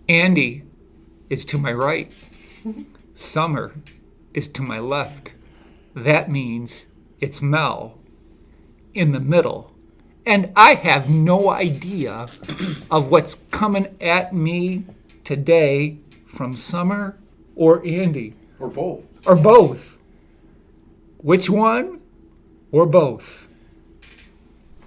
Andy is to my right. Summer is to my left. That means it's Mel in the middle. And I have no idea of what's coming at me today from Summer or Andy. Or both. Or both. Which one? Or both?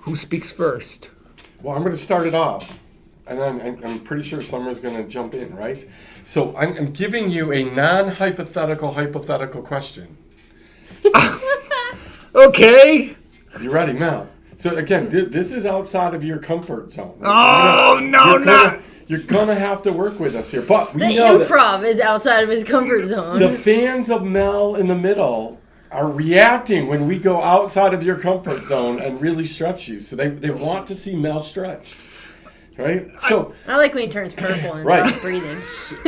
Who speaks first? Well, I'm going to start it off. And then I'm pretty sure Summer's going to jump in, right? So I'm giving you a hypothetical question. Okay. You ready, Mel? So again, this is outside of your comfort zone. Oh, no. You're going to have to work with us here. But we The know improv is outside of his comfort zone. the fans of Mel in the middle are reacting when we go outside of your comfort zone and really stretch you. So they want to see Mel stretch. Right? So I like when he turns purple and Right. stops breathing.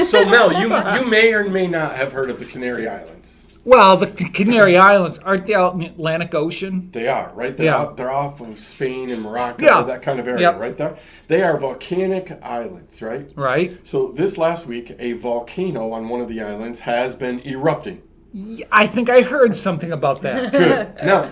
so Mel, you may or may not have heard of the Canary Islands. Well, the Canary Islands, aren't they out in the Atlantic Ocean? They are, right? They're off of Spain and Morocco, Yeah. that kind of area, Yep. right there. They are volcanic islands, right? Right. So this last week, a volcano on one of the islands has been erupting. I think I heard something about that. Good. Now,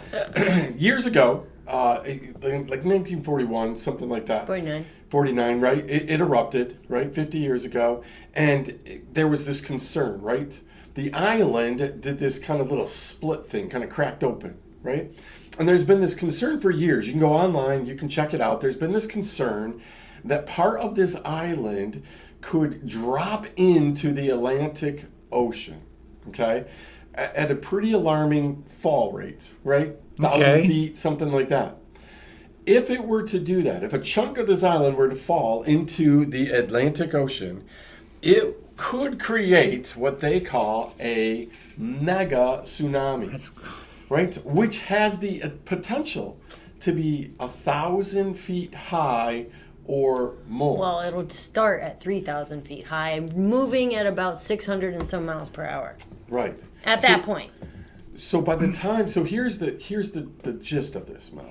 years ago, like 1941, something like that. 49. 49, right? It erupted, right? 50 years ago. And there was this concern, right? The island did this kind of little split thing, kind of cracked open, right? And there's been this concern for years. You can go online, you can check it out. There's been this concern that part of this island could drop into the Atlantic Ocean, okay? At a pretty alarming fall rate, right? 1,000 Okay. feet, something like that. If it were to do that, if a chunk of this island were to fall into the Atlantic Ocean, it could create what they call a mega tsunami, right? Which has the potential to be 1,000 feet high or more. Well, it'll start at 3,000 feet high, moving at about 600 and some miles per hour. Right. At that point. So by the time, so here's the gist of this, Mel.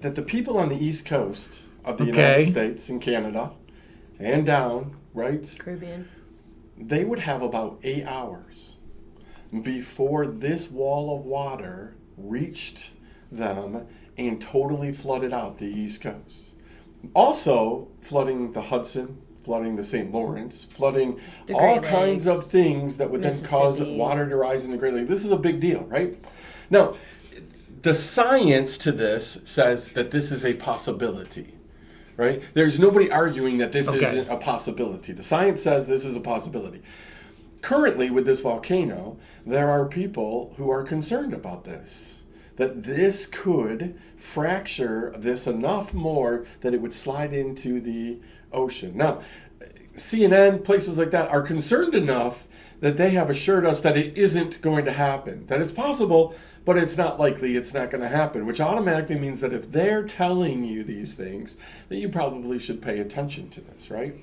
That the people on the East Coast of the United States and Canada and down, right? Caribbean. They would have about 8 hours before this wall of water reached them and totally flooded out the East Coast. Also flooding the Hudson, flooding the St. Lawrence, flooding The all Great kinds Lakes, of things that would then cause Mississippi. water to rise in the Great Lakes. This is a big deal, right? Now, the science to this says that this is a possibility, right? There's nobody arguing that this isn't a possibility. The science says this is a possibility. Currently, with this volcano, there are people who are concerned about this, that this could fracture this enough more that it would slide into the ocean. Now, CNN, places like that, are concerned enough that they have assured us that it isn't going to happen, that it's possible, but it's not likely, it's not going to happen, which automatically means that if they're telling you these things, that you probably should pay attention to this, right?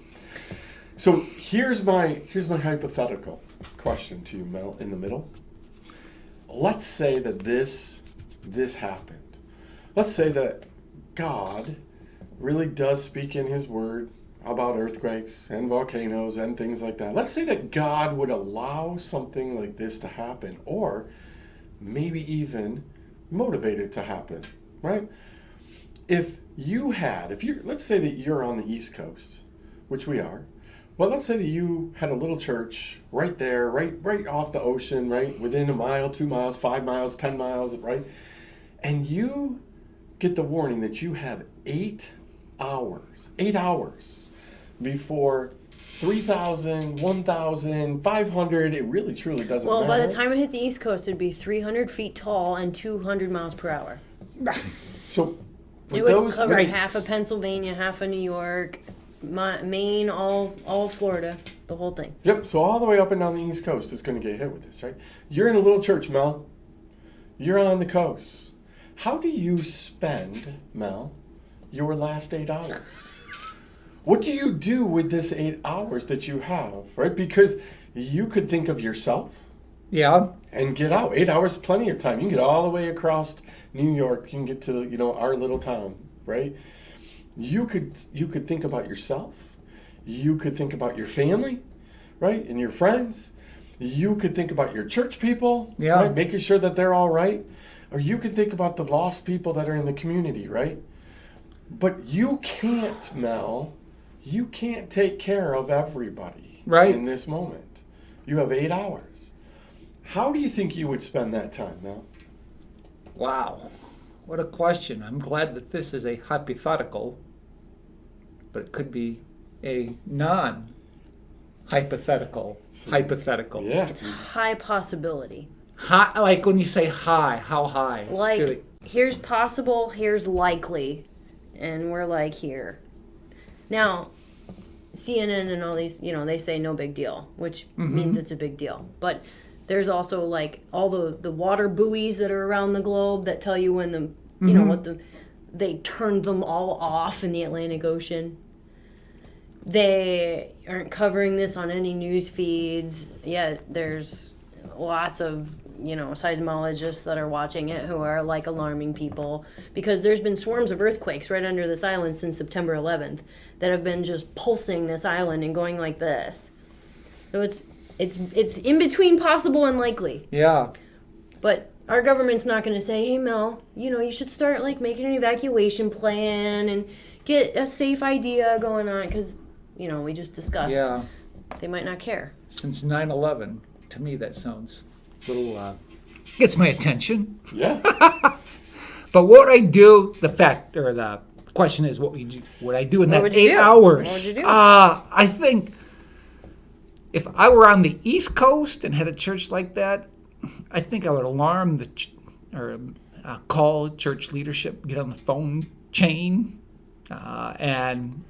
So here's my hypothetical question to you, Mel, in the middle. Let's say that this happened. Let's say that God really does speak in his word about earthquakes and volcanoes and things like that. Let's say that God would allow something like this to happen, or maybe even motivate it to happen, right? Let's say that you're on the East Coast, which we are. Well, let's say that you had a little church right there, right off the ocean, right? Within a mile, 2 miles, 5 miles, 10 miles, right? And you get the warning that you have 8 hours before 3,000, 1,500, it really truly doesn't matter. Well, by the time it hit the East Coast, it'd be 300 feet tall and 200 miles per hour. So, It would cover half of Pennsylvania, half of New York, Maine, all Florida, the whole thing. Yep, so all the way up and down the East Coast is going to get hit with this, right? You're in a little church, Mel. You're on the coast. How do you spend, Mel, your last 8 hours? What do you do with this 8 hours that you have, right? Because you could think of yourself Yeah. and get out. 8 hours, plenty of time. You can get all the way across New York. You can get to, our little town, right? You could think about yourself. You could think about your family, right? And your friends. You could think about your church people, right? Making sure that they're all right. Or you could think about the lost people that are in the community, right? But you can't, Mel, you can't take care of everybody in this moment. You have 8 hours. How do you think you would spend that time, Mel? Wow. What a question. I'm glad that this is a hypothetical, but it could be a non-hypothetical. Hypothetical. Yeah. It's high possibility. High, like when you say high, how high? Like, here's possible, here's likely, and we're like here. Now, CNN and all these, they say no big deal, which means it's a big deal. But there's also like all the water buoys that are around the globe that tell you when the, they turned them all off in the Atlantic Ocean. They aren't covering this on any news feeds yet. There's lots of seismologists that are watching it who are like alarming people because there's been swarms of earthquakes right under this island since September 11th that have been just pulsing this island and going like this. So it's in between possible and likely. Yeah. But our government's not going to say, hey Mel, you should start like making an evacuation plan and get a safe idea going on because we just discussed. Yeah. They might not care. Since 9/11, to me that sounds a little gets my attention. Yeah. But what I do, the question is, what would I do in that 8 hours? What would you do? I think if I were on the East Coast and had a church like that, I think I would alarm call church leadership, get on the phone chain, and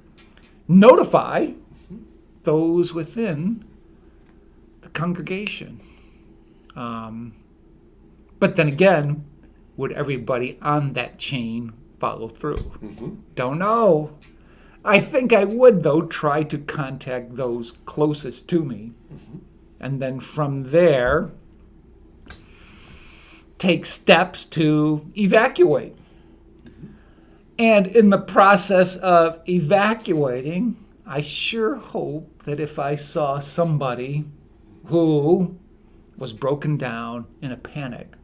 notify those within the congregation. But then again, would everybody on that chain follow through? Don't know. I think I would, though, try to contact those closest to me. And then from there, take steps to evacuate. And in the process of evacuating, I sure hope that if I saw somebody who was broken down in a panic,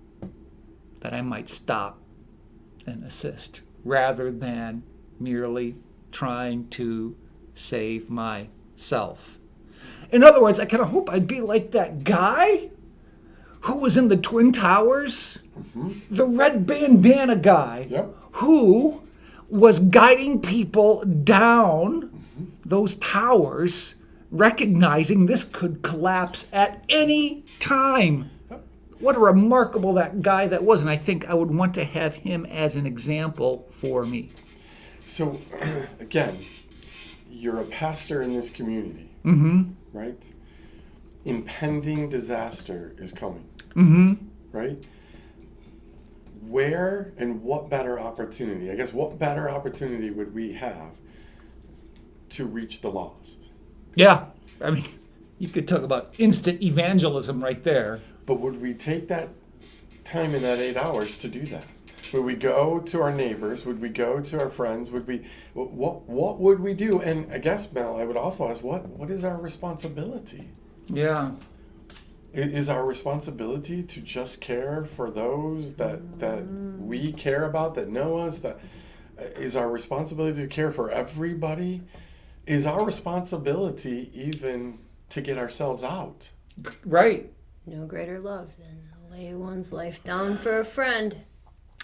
that I might stop and assist rather than merely trying to save myself. In other words, I kind of hope I'd be like that guy who was in the Twin Towers, the red bandana guy, who was guiding people down those towers, recognizing this could collapse at any time. What a remarkable that guy that was, and I think I would want to have him as an example for me. So, again, you're a pastor in this community, right? Impending disaster is coming, right? Where and what better opportunity? I guess what better opportunity would we have to reach the lost? Yeah, I mean, you could talk about instant evangelism right there. But would we take that time in that 8 hours to do that? Would we go to our neighbors? Would we go to our friends? Would we? What would we do? And I guess, Mel, I would also ask, what is our responsibility? Yeah. Is our responsibility to just care for those that we care about, that know us? That is our responsibility to care for everybody? Is our responsibility even to get ourselves out? Right. No greater love than to lay one's life down for a friend.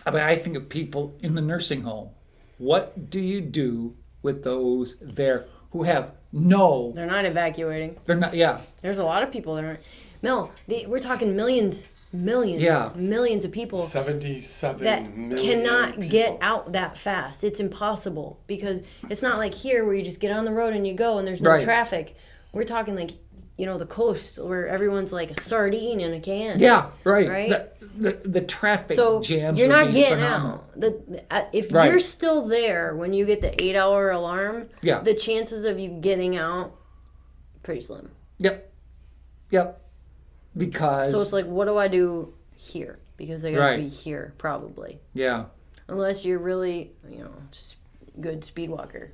I mean, I think of people in the nursing home. What do you do with those there who have no... They're not evacuating. They're not, yeah. There's a lot of people that aren't... Mel, we're talking millions of people 77 that million cannot people. get out that fast. It's impossible because it's not like here where you just get on the road and you go and there's no traffic. We're talking like, the coast where everyone's like a sardine in a can. Yeah, right. Right? The traffic so jams. You're not getting phenomenal. out. If you're still there when you get the 8-hour alarm, the chances of you getting out, pretty slim. Yep. Because... So it's like, what do I do here? Because I gotta be here, probably. Yeah. Unless you're really, good speed walker.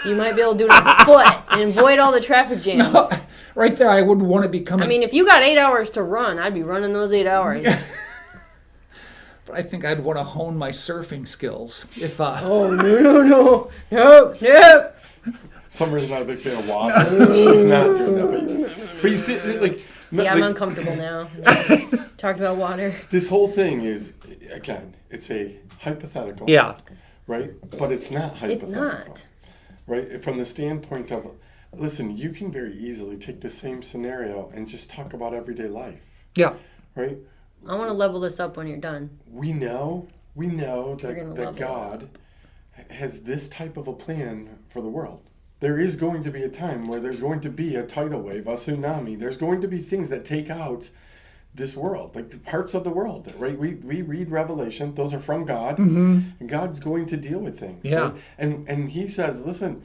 You might be able to do it on foot and avoid all the traffic jams. No, right there, I would want to be coming. I mean, if you got 8 hours to run, I'd be running those 8 hours. But I think I'd want to hone my surfing skills. If Oh, no. Summer's not a big fan of water, so she's not doing that. But you see, like... See, I'm like, uncomfortable now. Talked about water. This whole thing is, again, it's a hypothetical. yeah, Right? But it's not hypothetical. It's not. Right? From the standpoint of, listen, you can very easily take the same scenario and just talk about everyday life. yeah, Right? I want to level this up when you're done. We know gonna that level God has this type of a plan for the world. There is going to be a time where there's going to be a tidal wave, a tsunami. There's going to be things that take out this world, like the parts of the world, right? We read Revelation; those are from God, and God's going to deal with things. Yeah. Right? And He says, "Listen,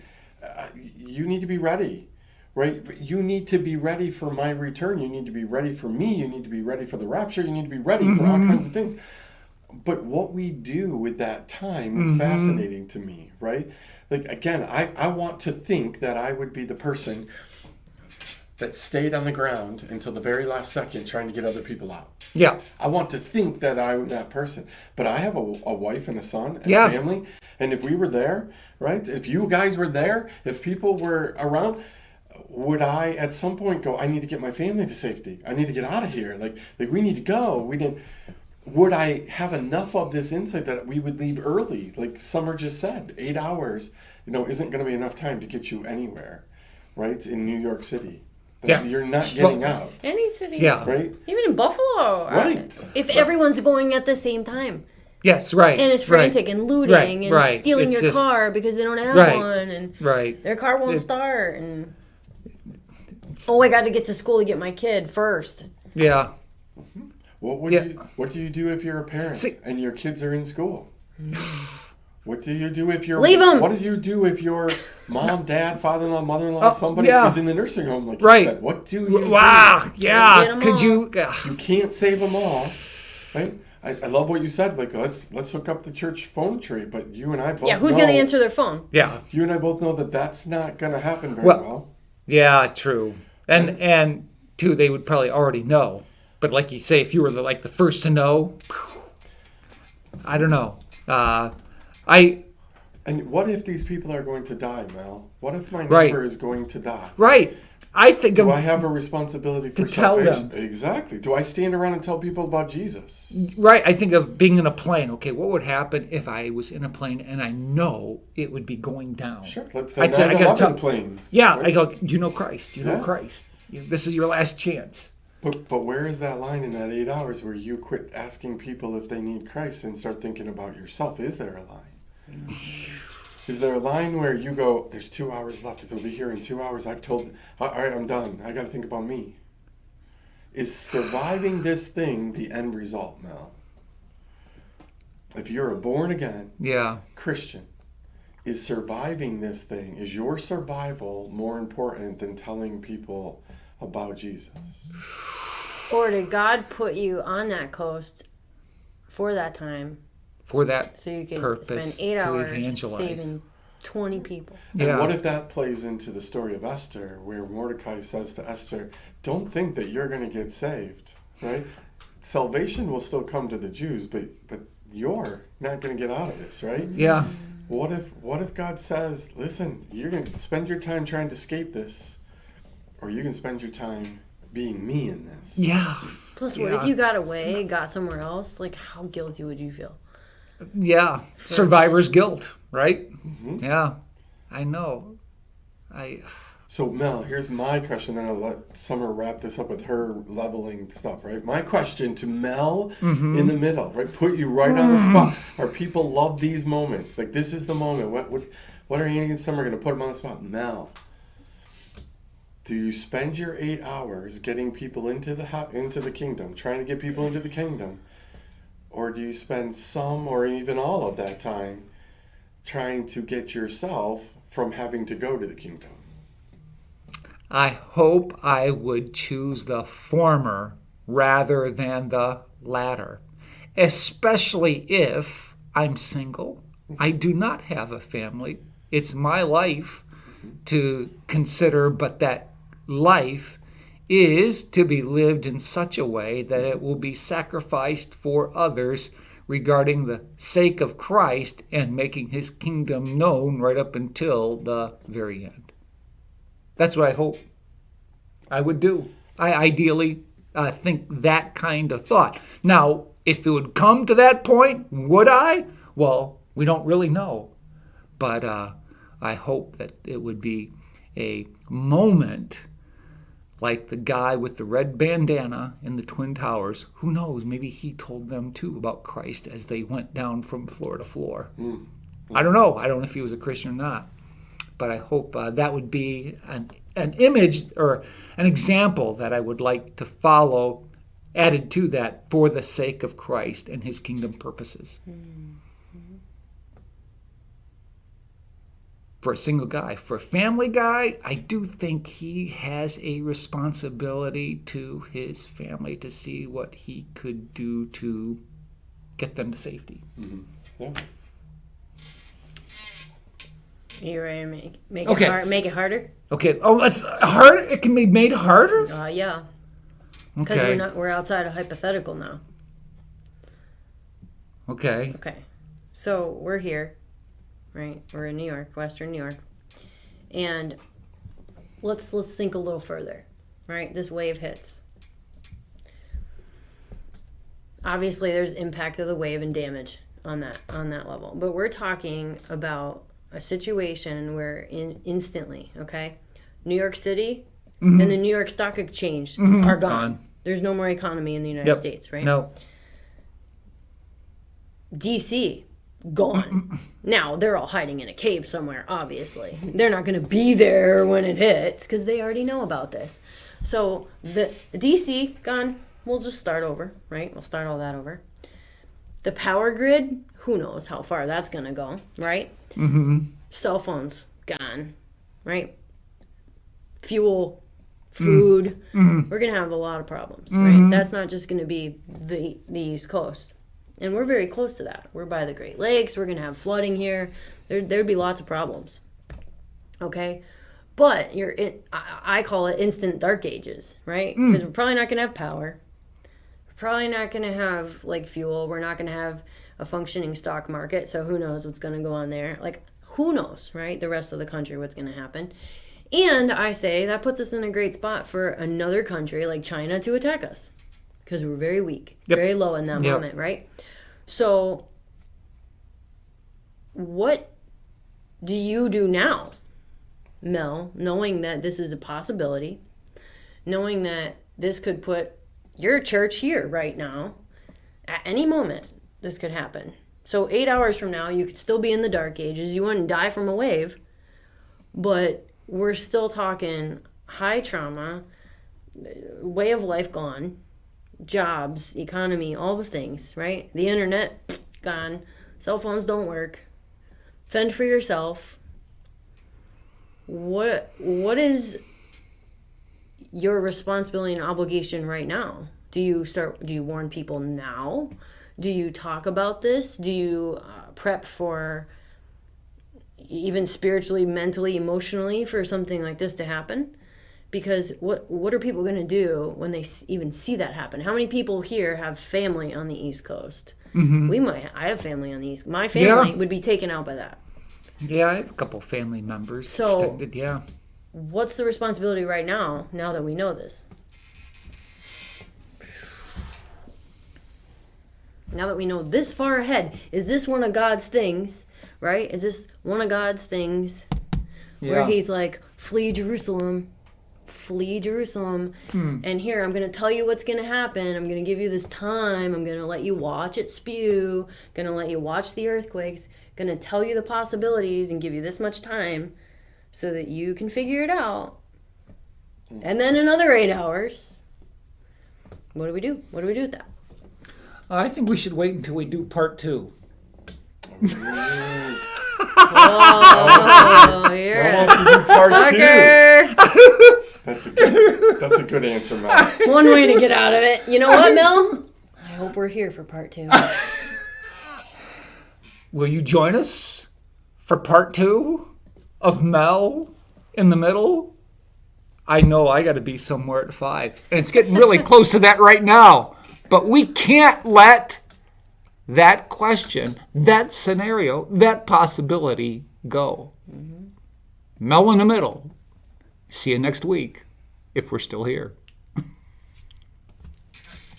you need to be ready, right? You need to be ready for my return. You need to be ready for me. You need to be ready for the rapture. You need to be ready for all kinds of things." But what we do with that time is fascinating to me, right? Like, again, I want to think that I would be the person that stayed on the ground until the very last second trying to get other people out. yeah, I want to think that I'm that person. But I have a wife and a son and Yeah. a family. And if we were there, right? If you guys were there, if people were around, would I at some point go, I need to get my family to safety. I need to get out of here. Like we need to go. We didn't. Would I have enough of this insight that we would leave early? Like Summer just said, 8 hours, isn't going to be enough time to get you anywhere, right? In New York City. Yeah. You're not getting out, Any city. yeah. right? Even in Buffalo. Right. If everyone's going at the same time. Yes, right. And it's frantic and looting and right. stealing It's your just- car because they don't have Right. one. And Right. their car won't start. And I got to get to school to get my kid first. Yeah. What do you do if you're a parent and your kids are in school? What do you do if you're Leave 'em. What do you do if your mom, dad, father-in-law, mother-in-law, somebody yeah. is in the nursing home, like Right. you said? What do you Wow. Get Yeah. 'em Could all. you? You can't save them all, right? I love what you said. Like let's hook up the church phone tree, but you and I both Yeah, who's know, going to answer their phone? Yeah. You and I both know that that's not going to happen very Well- well. Yeah. True. And too, they would probably already know. But like you say, if you were the first to know, I don't know. And what if these people are going to die, Mel? What if my Right. neighbor is going to die? Right. I think Do of I have a responsibility for tell salvation? them. Exactly. Do I stand around and tell people about Jesus? right. I think of being in a plane. Okay, what would happen if I was in a plane and I know it would be going down? Sure. Let's the I'd say, I gotta 9/11 tell- planes. Yeah. right? I go. Do you know Christ? Do you know Yeah. Christ? This is your last chance. But where is that line in that 8 hours where you quit asking people if they need Christ and start thinking about yourself? Is there a line? Is there a line where you go, there's 2 hours left, it'll be here in 2 hours, all right, I'm done, I got to think about me. Is surviving this thing the end result, Mel? If you're a born again Yeah. Christian, is surviving this thing, is your survival more important than telling people about Jesus? Or did God put you on that coast for that time For that so you can purpose spend 8 to hours evangelize. saving 20 people? And Yeah. what if that plays into the story of Esther, where Mordecai says to Esther, don't think that you're going to get saved, right? Salvation will still come to the Jews, but you're not going to get out of this, right? Yeah. What if God says, listen, you're going to spend your time trying to escape this, or you can spend your time being me in this? Yeah. Plus, what Yeah. if you got away, got somewhere else? Like, how guilty would you feel? Yeah. Survivor's guilt, right? Yeah. I know. So Mel, here's my question, then I'll let Summer wrap this up with her leveling stuff, right? My question to Mel in the middle, right? Put you right on the spot. Our people love these moments. Like, this is the moment. What are Andy and Summer going to put them on the spot? Mel, do you spend your 8 hours getting people into the kingdom, trying to get people into the kingdom? Or do you spend some or even all of that time trying to get yourself from having to go to the kingdom? I hope I would choose the former rather than the latter, especially if I'm single. I do not have a family. It's my life. to consider, but that life is to be lived in such a way that it will be sacrificed for others regarding the sake of Christ and making his kingdom known right up until the very end. That's what I hope I would do. I ideally think that kind of thought. Now, if it would come to that point, would I? Well, we don't really know. But I hope that it would be a moment like the guy with the red bandana in the Twin Towers. Who knows? Maybe he told them too about Christ as they went down from floor to floor. I don't know. I don't know if he was a Christian or not. But I hope that would be an image or an example that I would like to follow, added to that, for the sake of Christ and his kingdom purposes. For a single guy. For a family guy, I do think he has a responsibility to his family to see what he could do to get them to safety. Yeah. You ready to make Okay. make it harder? Okay. Oh, it's hard. It can be made harder? Yeah. Because Okay. we're outside a hypothetical now. Okay. Okay. So we're here, right? We're in New York, Western New York. And let's think a little further, right? This wave hits. Obviously there's impact of the wave and damage on that level. But we're talking about a situation where instantly, okay? New York City and the New York Stock Exchange are gone. There's no more economy in the United States, right? No. DC, gone. Now, they're all hiding in a cave somewhere, obviously. They're not going to be there when it hits because they already know about this. So, the DC, gone. We'll just start over, right? We'll start all that over. The power grid, who knows how far that's going to go, right? Cell phones, gone, right? Fuel, food. We're going to have a lot of problems, right? That's not just going to be the East Coast. And we're very close to that. We're by the Great Lakes. We're going to have flooding here. There'd be lots of problems. Okay? But I call it instant dark ages, right? Because we're probably not going to have power. We're probably not going to have, like, fuel. We're not going to have a functioning stock market. So who knows what's going to go on there. Like, who knows, right? The rest of the country, what's going to happen. And I say that puts us in a great spot for another country like China to attack us. Because we're very weak, very low in that moment, right? So, what do you do now, Mel, knowing that this is a possibility, knowing that this could put your church here right now, at any moment, this could happen. So 8 hours from now, you could still be in the dark ages. You wouldn't die from a wave, but we're still talking high trauma, way of life gone, jobs, economy, all the things, right? The internet, gone. Cell phones don't work. Fend for yourself. What is your responsibility and obligation right now? Do you warn people now? Do you talk about this? Do you prep for even spiritually, mentally, emotionally for something like this to happen? Because what are people going to do when they even see that happen? How many people here have family on the East Coast? I have family on the East. My family would be taken out by that. Yeah, I have a couple family members So, extended, yeah. What's the responsibility right now that we know this? Now that we know this far ahead, is this one of God's things, right? Is this one of God's things where he's like, flee Jerusalem, and here, I'm going to tell you what's going to happen. I'm going to give you this time. I'm going to let you watch it spew, going to let you watch the earthquakes, going to tell you the possibilities and give you this much time so that you can figure it out. And then another 8 hours. What do we do? What do we do with that? I think we should wait until we do part 2. Oh, you're a Part 2. sucker. That's a good answer, Mel. One way to get out of it. You know what, Mel? I hope we're here for part 2. Will you join us for part 2 of Mel in the middle, I know I got to be somewhere at 5. And it's getting really close to that right now. But we can't let that question, that scenario, that possibility go. Mel in the middle. See you next week if we're still here.